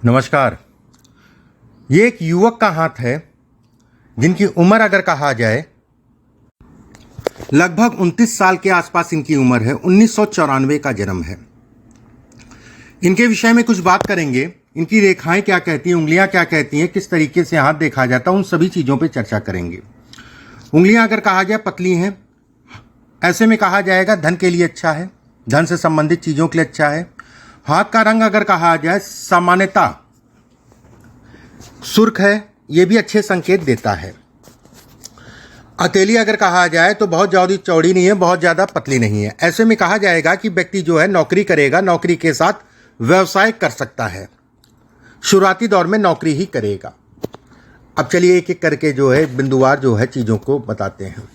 नमस्कार। ये एक युवक का हाथ है जिनकी उम्र अगर कहा जाए लगभग 29 साल के आसपास इनकी उम्र है। 1994 का जन्म है। इनके विषय में कुछ बात करेंगे। इनकी रेखाएं क्या कहती हैं, उंगलियां क्या कहती हैं, किस तरीके से हाथ देखा जाता है, उन सभी चीज़ों पे चर्चा करेंगे। उंगलियां अगर कहा जाए पतली हैं, ऐसे में कहा जाएगा धन के लिए अच्छा है, धन से संबंधित चीज़ों के लिए अच्छा है। हाथ का रंग अगर कहा जाए सामान्यता सुर्ख है, यह भी अच्छे संकेत देता है। हथेली अगर कहा जाए तो बहुत ज़्यादा चौड़ी नहीं है, बहुत ज़्यादा पतली नहीं है। ऐसे में कहा जाएगा कि व्यक्ति जो है नौकरी करेगा, नौकरी के साथ व्यवसाय कर सकता है, शुरुआती दौर में नौकरी ही करेगा। अब चलिए एक एक करके जो है बिंदुवार जो है चीज़ों को बताते हैं।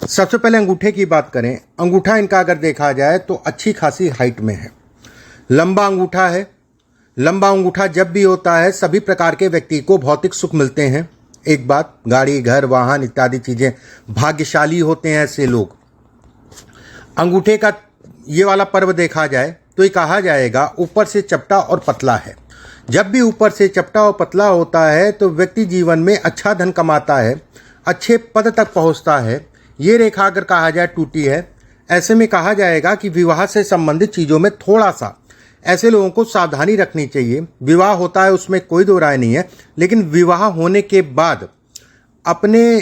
सबसे पहले अंगूठे की बात करें। अंगूठा इनका अगर देखा जाए तो अच्छी खासी हाइट में है, लंबा अंगूठा है। लंबा अंगूठा जब भी होता है सभी प्रकार के व्यक्ति को भौतिक सुख मिलते हैं। एक बात, गाड़ी, घर, वाहन इत्यादि चीज़ें, भाग्यशाली होते हैं ऐसे लोग। अंगूठे का ये वाला पर्व देखा जाए तो ये कहा जाएगा ऊपर से चपटा और पतला है। जब भी ऊपर से चपटा और पतला होता है तो व्यक्ति जीवन में अच्छा धन कमाता है, अच्छे पद तक पहुंचता है। ये रेखा अगर कहा जाए टूटी है, ऐसे में कहा जाएगा कि विवाह से संबंधित चीज़ों में थोड़ा सा ऐसे लोगों को सावधानी रखनी चाहिए। विवाह होता है उसमें कोई दो राय नहीं है, लेकिन विवाह होने के बाद अपने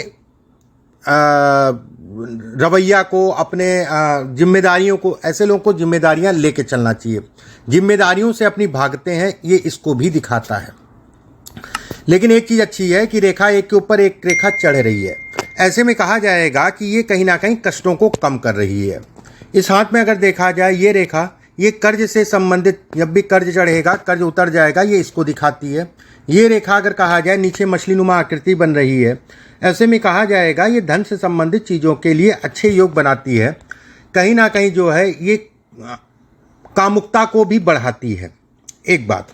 रवैया को, अपने जिम्मेदारियों को, ऐसे लोगों को जिम्मेदारियां लेके चलना चाहिए। जिम्मेदारियों से अपनी भागते हैं, ये इसको भी दिखाता है। लेकिन एक चीज़ अच्छी है कि रेखा एक के ऊपर एक रेखा चढ़ रही है। ऐसे में कहा जाएगा कि ये कहीं ना कहीं कष्टों को कम कर रही है। इस हाथ में अगर देखा जाए ये रेखा, ये कर्ज से संबंधित, जब भी कर्ज चढ़ेगा कर्ज उतर जाएगा, ये इसको दिखाती है। ये रेखा अगर कहा जाए नीचे मछली नुमा आकृति बन रही है, ऐसे में कहा जाएगा ये धन से संबंधित चीज़ों के लिए अच्छे योग बनाती है। कहीं ना कहीं जो है ये कामुकता को भी बढ़ाती है। एक बात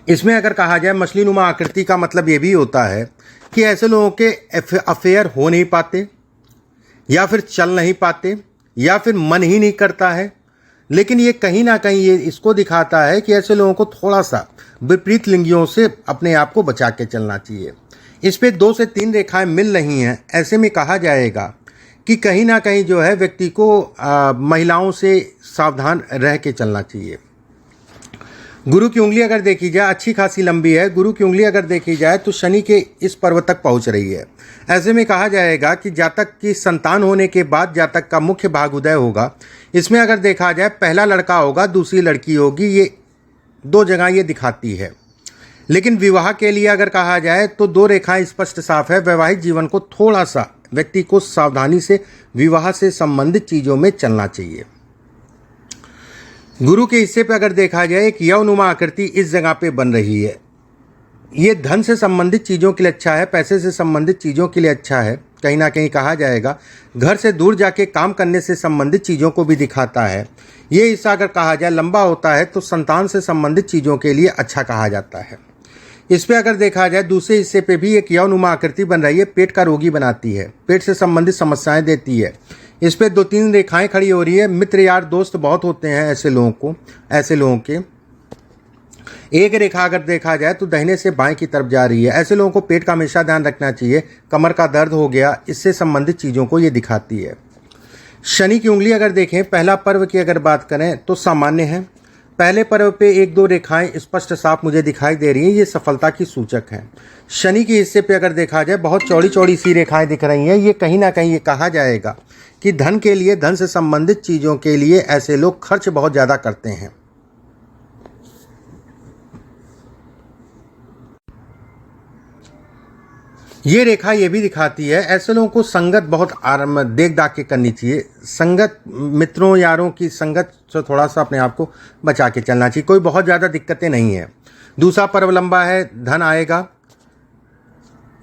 इसमें अगर कहा जाए मछली नुमा आकृति का मतलब ये भी होता है कि ऐसे लोगों के अफेयर हो नहीं पाते, या फिर चल नहीं पाते, या फिर मन ही नहीं करता है। लेकिन ये कहीं ना कहीं ये इसको दिखाता है कि ऐसे लोगों को थोड़ा सा विपरीत लिंगियों से अपने आप को बचा के चलना चाहिए। इस पे 2 से 3 रेखाएं मिल रही हैं, ऐसे में कहा जाएगा कि कहीं ना कहीं जो है व्यक्ति को महिलाओं से सावधान रह के चलना चाहिए। गुरु की उंगली अगर देखी जाए अच्छी खासी लंबी है। गुरु की उंगली अगर देखी जाए तो शनि के इस पर्व तक पहुंच रही है। ऐसे में कहा जाएगा कि जातक की संतान होने के बाद जातक का मुख्य भाग उदय होगा। इसमें अगर देखा जाए पहला लड़का होगा, दूसरी लड़की होगी, ये 2 जगह ये दिखाती है। लेकिन विवाह के लिए अगर कहा जाए तो 2 रेखाएं स्पष्ट साफ है। वैवाहिक जीवन को थोड़ा सा व्यक्ति को सावधानी से विवाह से संबंधित चीज़ों में चलना चाहिए। गुरु के हिस्से पे अगर देखा जाए एक यवनुमा आकृति इस जगह पे बन रही है। ये धन से संबंधित चीज़ों के लिए अच्छा है, पैसे से संबंधित चीज़ों के लिए अच्छा है। कहीं ना कहीं कहा जाएगा घर से दूर जाके काम करने से संबंधित चीज़ों को भी दिखाता है। ये हिस्सा अगर कहा जाए लंबा होता है तो संतान से संबंधित चीज़ों के लिए अच्छा कहा जाता है। इस पे अगर देखा जाए दूसरे हिस्से पे भी एक यवनुमा आकृति बन रही है, पेट का रोगी बनाती है, पेट से संबंधित समस्याएं देती है। इस पे 2-3 रेखाएं खड़ी हो रही है। मित्र यार दोस्त बहुत होते हैं ऐसे लोगों को, ऐसे लोगों के। एक रेखा अगर देखा जाए तो दाहिने से बाएं की तरफ जा रही है। ऐसे लोगों को पेट का हमेशा ध्यान रखना चाहिए। कमर का दर्द हो गया, इससे संबंधित चीज़ों को ये दिखाती है। शनि की उंगली अगर देखें, पहला पर्व की अगर बात करें तो सामान्य है। पहले पर्व पे 1-2 रेखाएं स्पष्ट साफ मुझे दिखाई दे रही हैं, ये सफलता की सूचक है। शनि के हिस्से पे अगर देखा जाए बहुत चौड़ी चौड़ी सी रेखाएं दिख रही हैं। ये कहीं ना कहीं ये कहा जाएगा कि धन के लिए, धन से संबंधित चीज़ों के लिए ऐसे लोग खर्च बहुत ज़्यादा करते हैं। ये रेखा ये भी दिखाती है ऐसे लोगों को संगत बहुत आराम देख दाख के करनी चाहिए। संगत, मित्रों यारों की संगत से थोड़ा सा अपने आप को बचा के चलना चाहिए। कोई बहुत ज़्यादा दिक्कतें नहीं है। दूसरा पर्व लंबा है, धन आएगा।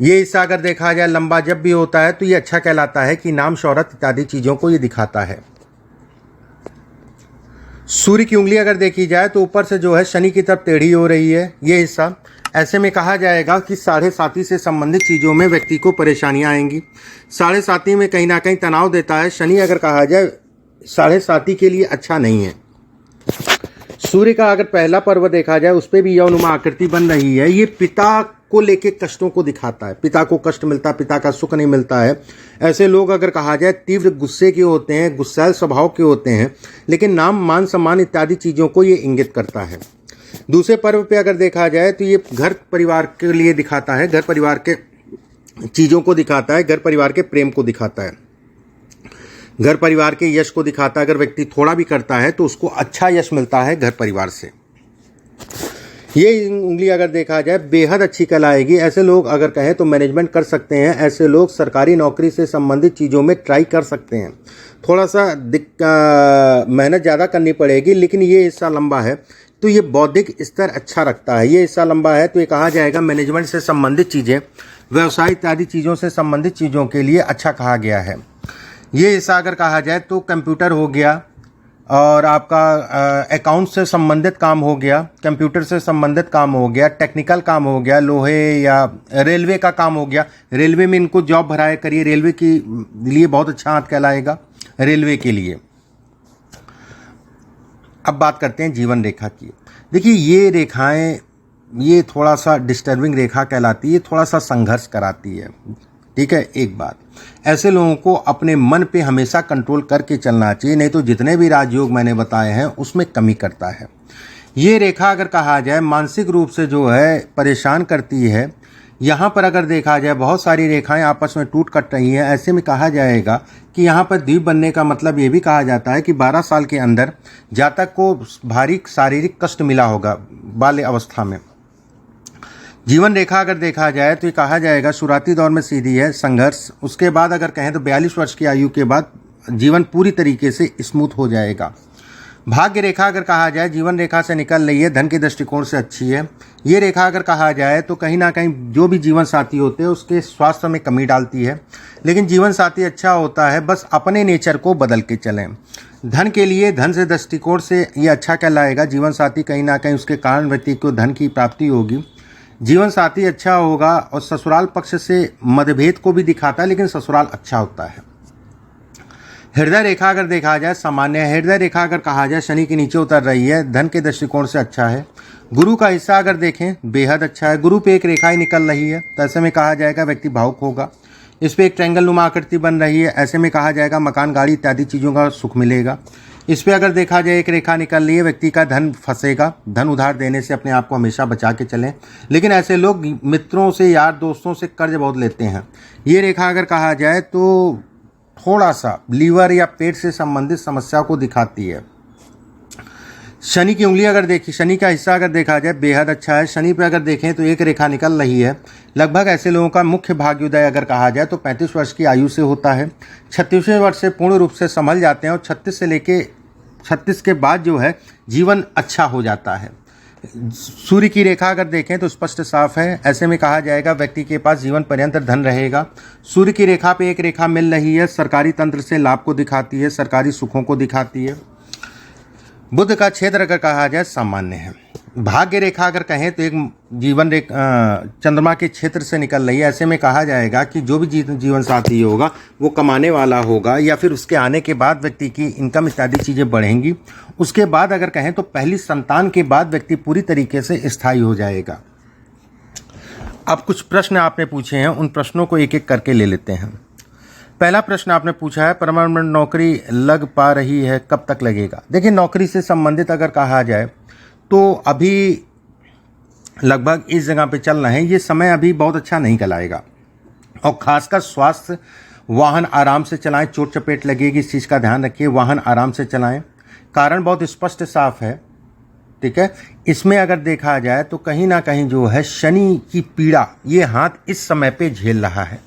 ये हिस्सा अगर देखा जाए लंबा जब भी होता है तो ये अच्छा कहलाता है कि नाम, शोहरत इत्यादि चीज़ों को ये दिखाता है। सूर्य की उंगली अगर देखी जाए तो ऊपर से जो है शनि की तरफ टेढ़ी हो रही है ये हिस्सा। ऐसे में कहा जाएगा कि 7.5 से संबंधित चीज़ों में व्यक्ति को परेशानियां आएंगी। 7.5 में कहीं ना कहीं तनाव देता है। शनि अगर कहा जाए 7.5 के लिए अच्छा नहीं है। सूर्य का अगर पहला पर्व देखा जाए उस पर भी यौनुमा आकृति बन रही है। ये पिता को लेके कष्टों को दिखाता है, पिता को कष्ट मिलता है, पिता का सुख नहीं मिलता है। ऐसे लोग अगर कहा जाए तीव्र गुस्से के होते हैं, गुस्सैल स्वभाव के होते हैं, लेकिन नाम मान सम्मान इत्यादि चीज़ों को ये इंगित करता है। दूसरे पर्व पे अगर देखा जाए तो ये घर परिवार के लिए दिखाता है, घर परिवार के चीज़ों को दिखाता है, घर परिवार के प्रेम को दिखाता है, घर परिवार के यश को दिखाता है। अगर व्यक्ति थोड़ा भी करता है तो उसको अच्छा यश मिलता है घर परिवार से। ये उंगली अगर देखा जाए बेहद अच्छी कहलाएगी। ऐसे लोग अगर कहें तो मैनेजमेंट कर सकते हैं। ऐसे लोग सरकारी नौकरी से संबंधित चीज़ों में ट्राई कर सकते हैं। थोड़ा सा मेहनत ज़्यादा करनी पड़ेगी, लेकिन ये हिस्सा लंबा है तो ये बौद्धिक स्तर अच्छा रखता है। ये हिस्सा लंबा है तो ये कहा जाएगा मैनेजमेंट से संबंधित चीज़ें, व्यवसाय इत्यादि चीज़ों से संबंधित चीज़ों के लिए अच्छा कहा गया है। ये हिस्सा अगर कहा जाए तो कंप्यूटर हो गया और आपका अकाउंट से संबंधित काम हो गया, कंप्यूटर से संबंधित काम हो गया, टेक्निकल काम हो गया, लोहे या रेलवे का काम हो गया। रेलवे में इनको जॉब भराया करिए, रेलवे के लिए बहुत अच्छा हाथ कहलाएगा रेलवे के लिए। अब बात करते हैं जीवन रेखा की। देखिए ये रेखाएं, ये थोड़ा सा डिस्टर्बिंग रेखा कहलाती है, थोड़ा सा संघर्ष कराती है। ठीक है, एक बात, ऐसे लोगों को अपने मन पे हमेशा कंट्रोल करके चलना चाहिए, नहीं तो जितने भी राजयोग मैंने बताए हैं उसमें कमी करता है। ये रेखा अगर कहा जाए मानसिक रूप से जो है परेशान करती है। यहाँ पर अगर देखा जाए बहुत सारी रेखाएं आपस में टूट कट रही हैं। ऐसे में कहा जाएगा कि यहाँ पर द्वीप बनने का मतलब ये भी कहा जाता है कि 12 साल के अंदर जातक को भारी शारीरिक कष्ट मिला होगा बाल्य अवस्था में। जीवन रेखा अगर देखा जाए तो ये कहा जाएगा शुरुआती दौर में सीधी है, संघर्ष। उसके बाद अगर कहें तो 42 वर्ष की आयु के बाद जीवन पूरी तरीके से स्मूथ हो जाएगा। भाग्य रेखा अगर कहा जाए जीवन रेखा से निकल रही है, धन के दृष्टिकोण से अच्छी है। ये रेखा अगर कहा जाए तो कहीं ना कहीं जो भी जीवन साथी होते हैं उसके स्वास्थ्य में कमी डालती है, लेकिन जीवन साथी अच्छा होता है, बस अपने नेचर को बदल के चलें। धन के लिए धन से दृष्टिकोण से ये अच्छा कहलाएगा। जीवन साथी कहीं ना कहीं उसके कारण व्यक्ति को धन की प्राप्ति होगी, जीवन साथी अच्छा होगा। और ससुराल पक्ष से मतभेद को भी दिखाता है, लेकिन ससुराल अच्छा होता है। हृदय रेखा अगर देखा जाए सामान्य है। हृदय रेखा अगर कहा जाए शनि के नीचे उतर रही है, धन के दृष्टिकोण से अच्छा है। गुरु का हिस्सा अगर देखें बेहद अच्छा है। गुरु पे एक रेखा ही निकल रही है तो ऐसे में कहा जाएगा व्यक्ति भावुक होगा। इस पे एक ट्रायंगल नुमा आकृति बन रही है, ऐसे में कहा जाएगा मकान गाड़ी इत्यादि चीज़ों का सुख मिलेगा। इस पे अगर देखा जाए एक रेखा निकल रही है, व्यक्ति का धन फंसेगा। धन उधार देने से अपने आप को हमेशा बचा के चलें, लेकिन ऐसे लोग मित्रों से यार दोस्तों से कर्ज बहुत लेते हैं। ये रेखा अगर कहा जाए तो थोड़ा सा लीवर या पेट से संबंधित समस्या को दिखाती है। शनि की उंगली अगर देखी, शनि का हिस्सा अगर देखा जाए बेहद अच्छा है। शनि पे अगर देखें तो एक रेखा निकल रही है। लगभग ऐसे लोगों का मुख्य भाग्योदय अगर कहा जाए तो 35 वर्ष की आयु से होता है। 36वें वर्ष से पूर्ण रूप से संभल जाते हैं और 36 से लेके 36 के बाद जो है जीवन अच्छा हो जाता है। सूर्य की रेखा अगर देखें तो स्पष्ट साफ है। ऐसे में कहा जाएगा व्यक्ति के पास जीवन पर्यंत धन रहेगा। सूर्य की रेखा पे एक रेखा मिल रही है, सरकारी तंत्र से लाभ को दिखाती है, सरकारी सुखों को दिखाती है। बुध का क्षेत्र अगर कहा जाए सामान्य है। भाग्य रेखा अगर कहें तो एक जीवन चंद्रमा के क्षेत्र से निकल रही है। ऐसे में कहा जाएगा कि जो भी जीवन साथी होगा वो कमाने वाला होगा, या फिर उसके आने के बाद व्यक्ति की इनकम इत्यादि चीज़ें बढ़ेंगी। उसके बाद अगर कहें तो पहली संतान के बाद व्यक्ति पूरी तरीके से स्थायी हो जाएगा। अब कुछ प्रश्न आपने पूछे हैं, उन प्रश्नों को एक एक करके ले लेते हैं। पहला प्रश्न आपने पूछा है परमानेंट नौकरी लग पा रही है, कब तक लगेगा? देखिए नौकरी से संबंधित अगर कहा जाए तो अभी लगभग इस जगह पे चल रहे हैं। ये समय अभी बहुत अच्छा नहीं कहलाएगा, और खासकर स्वास्थ्य, वाहन आराम से चलाएं, चोट चपेट लगेगी इस चीज़ का ध्यान रखिए। वाहन आराम से चलाएं, कारण बहुत स्पष्ट साफ है। ठीक है, इसमें अगर देखा जाए तो कहीं ना कहीं जो है शनि की पीड़ा ये हाथ इस समय पे झेल रहा है।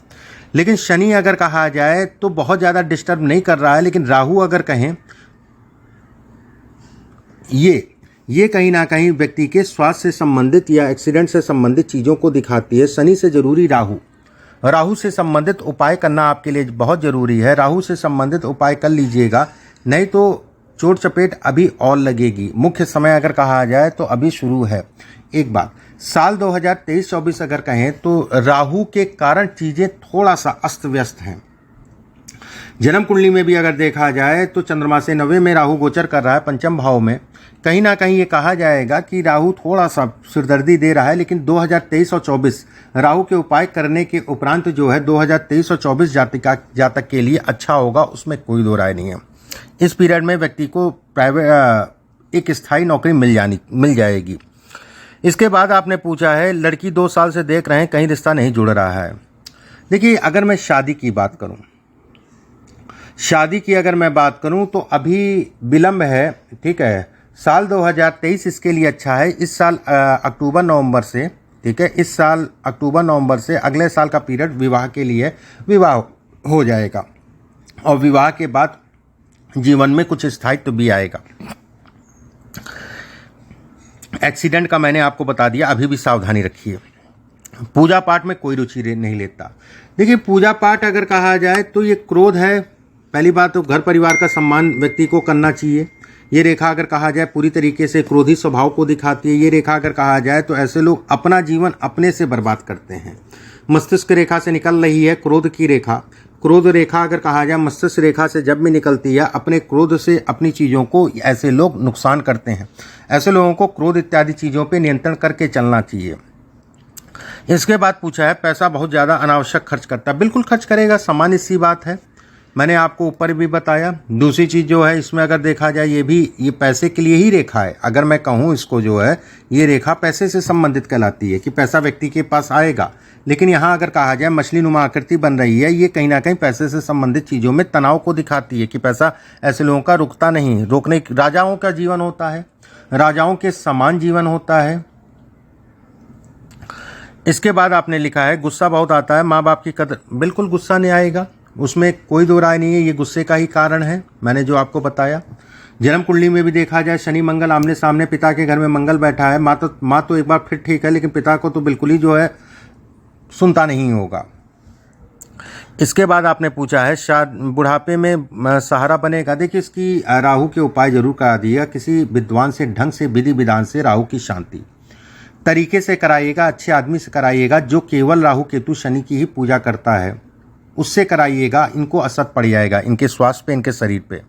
लेकिन शनि अगर कहा जाए तो बहुत ज़्यादा डिस्टर्ब नहीं कर रहा है, लेकिन राहु अगर कहें ये कहीं ना कहीं व्यक्ति के स्वास्थ्य से संबंधित या एक्सीडेंट से संबंधित चीज़ों को दिखाती है। शनि से जरूरी राहु से संबंधित उपाय करना आपके लिए बहुत ज़रूरी है। राहु से संबंधित उपाय कर लीजिएगा, नहीं तो चोट चपेट अभी और लगेगी। मुख्य समय अगर कहा जाए तो अभी शुरू है। एक बात, साल 2023-24 अगर कहें तो राहु के कारण चीज़ें थोड़ा सा अस्त व्यस्त हैं। जन्म कुंडली में भी अगर देखा जाए तो चंद्रमा से 90 में राहु गोचर कर रहा है पंचम भाव में। कहीं ना कहीं ये कहा जाएगा कि राहु थोड़ा सा सिरदर्दी दे रहा है, लेकिन 2023 और 24 राहु के उपाय करने के उपरांत जो है 2023 और 24 जातक के लिए अच्छा होगा, उसमें कोई दो राय नहीं है। इस पीरियड में व्यक्ति को प्राइवेट एक स्थायी नौकरी मिल जाएगी। इसके बाद आपने पूछा है लड़की 2 साल से देख रहे हैं, कहीं रिश्ता नहीं जुड़ रहा है। देखिए, अगर मैं शादी की बात करूं, शादी की अगर मैं बात करूं तो अभी विलंब है, ठीक है। साल 2023 इसके लिए अच्छा है। इस साल अक्टूबर नवंबर से, ठीक है, इस साल अक्टूबर नवंबर से अगले साल का पीरियड विवाह के लिए विवाह हो जाएगा और विवाह के बाद जीवन में कुछ स्थायित्व भी आएगा। एक्सीडेंट का मैंने आपको बता दिया, अभी भी सावधानी रखिए। पूजा पाठ में कोई रुचि नहीं लेता। देखिए, पूजा पाठ अगर कहा जाए तो ये क्रोध है। पहली बात तो घर परिवार का सम्मान व्यक्ति को करना चाहिए। ये रेखा अगर कहा जाए पूरी तरीके से क्रोधी स्वभाव को दिखाती है। ये रेखा अगर कहा जाए तो ऐसे लोग अपना जीवन अपने से बर्बाद करते हैं। मस्तिष्क रेखा से निकल रही है क्रोध की रेखा। क्रोध रेखा अगर कहा जाए मस्तिष्क रेखा से जब भी निकलती है, अपने क्रोध से अपनी चीज़ों को ऐसे लोग नुकसान करते हैं। ऐसे लोगों को क्रोध इत्यादि चीज़ों पे नियंत्रण करके चलना चाहिए। इसके बाद पूछा है पैसा बहुत ज़्यादा अनावश्यक खर्च करता है। बिल्कुल खर्च करेगा, सामान्य सी बात है, मैंने आपको ऊपर भी बताया। दूसरी चीज़ जो है इसमें अगर देखा जाए ये पैसे के लिए ही रेखा है। अगर मैं कहूँ इसको जो है ये रेखा पैसे से संबंधित कहलाती है कि पैसा व्यक्ति के पास आएगा। लेकिन यहाँ अगर कहा जाए मछली नुमा आकृति बन रही है, ये कहीं ना कहीं पैसे से संबंधित चीज़ों में तनाव को दिखाती है कि पैसा ऐसे लोगों का रुकता नहीं। रोकने राजाओं का जीवन होता है, राजाओं के समान जीवन होता है। इसके बाद आपने लिखा है गुस्सा बहुत आता है, माँ बाप की कदर। बिल्कुल गुस्सा नहीं आएगा, उसमें कोई दो राय नहीं है। ये गुस्से का ही कारण है, मैंने जो आपको बताया। जन्म कुंडली में भी देखा जाए शनि मंगल आमने सामने, पिता के घर में मंगल बैठा है। माँ तो एक बार फिर ठीक है, लेकिन पिता को तो बिल्कुल ही जो है सुनता नहीं होगा। इसके बाद आपने पूछा है बुढ़ापे में सहारा बनेगा। देखिए, इसकी राहु के उपाय जरूर करा दिएगा। किसी विद्वान से ढंग से विधि विधान से राहु की शांति तरीके से कराइएगा, अच्छे आदमी से कराइएगा जो केवल राहु केतु शनि की ही पूजा करता है, उससे कराइएगा। इनको असर पड़ जाएगा, इनके स्वास्थ्य पे, इनके शरीर पे।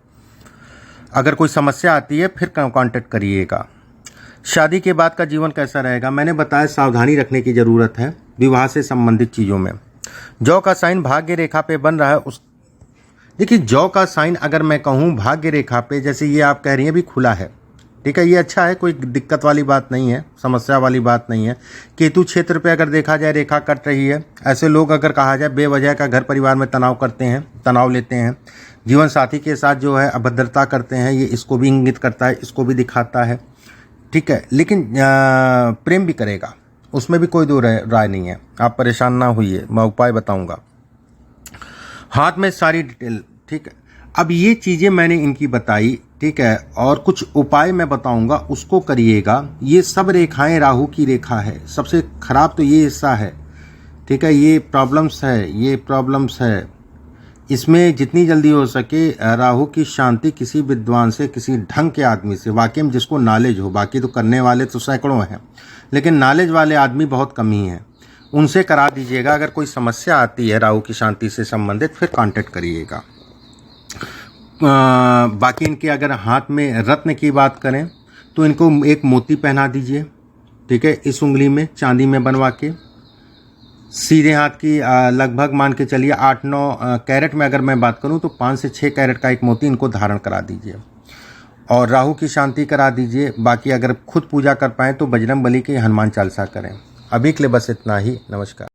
अगर कोई समस्या आती है फिर कांटेक्ट करिएगा। शादी के बाद का जीवन कैसा रहेगा, मैंने बताया सावधानी रखने की ज़रूरत है विवाह से संबंधित चीज़ों में। जौ का साइन भाग्य रेखा पे बन रहा है। देखिए, जौ का साइन अगर मैं कहूँ भाग्य रेखा पे, जैसे ये आप कह रही हैं भी खुला है, ठीक है, ये अच्छा है, कोई दिक्कत वाली बात नहीं है, समस्या वाली बात नहीं है। केतु क्षेत्र पे अगर देखा जाए रेखा कट रही है। ऐसे लोग अगर कहा जाए बेवजह का घर परिवार में तनाव करते हैं, तनाव लेते हैं, जीवन साथी के साथ जो है अभद्रता करते हैं, ये इसको भी इंगित करता है, इसको भी दिखाता है, ठीक है। लेकिन प्रेम भी करेगा, उसमें भी कोई दो राय नहीं है। आप परेशान ना होइए, मैं उपाय बताऊंगा। हाथ में सारी डिटेल, ठीक है। अब ये चीज़ें मैंने इनकी बताई, ठीक है, और कुछ उपाय मैं बताऊंगा, उसको करिएगा। ये सब रेखाएं राहु की रेखा है। सबसे खराब तो ये हिस्सा है, ठीक है, ये प्रॉब्लम्स है। इसमें जितनी जल्दी हो सके राहु की शांति किसी विद्वान से, किसी ढंग के आदमी से, वाकई में जिसको नॉलेज हो। बाकी तो करने वाले तो सैकड़ों हैं, लेकिन नॉलेज वाले आदमी बहुत कम ही हैं, उनसे करा दीजिएगा। अगर कोई समस्या आती है राहु की शांति से संबंधित फिर कांटेक्ट करिएगा। बाकी इनके अगर हाथ में रत्न की बात करें तो इनको एक मोती पहना दीजिए, ठीक है, इस उंगली में चांदी में बनवा के। सीधे हाथ की लगभग मान के चलिए 8-9 कैरेट में अगर मैं बात करूं तो 5 से 6 कैरेट का एक मोती इनको धारण करा दीजिए और राहु की शांति करा दीजिए। बाकी अगर खुद पूजा कर पाएँ तो बजरंग बली की हनुमान चालीसा करें। अभी के लिए बस इतना ही। नमस्कार।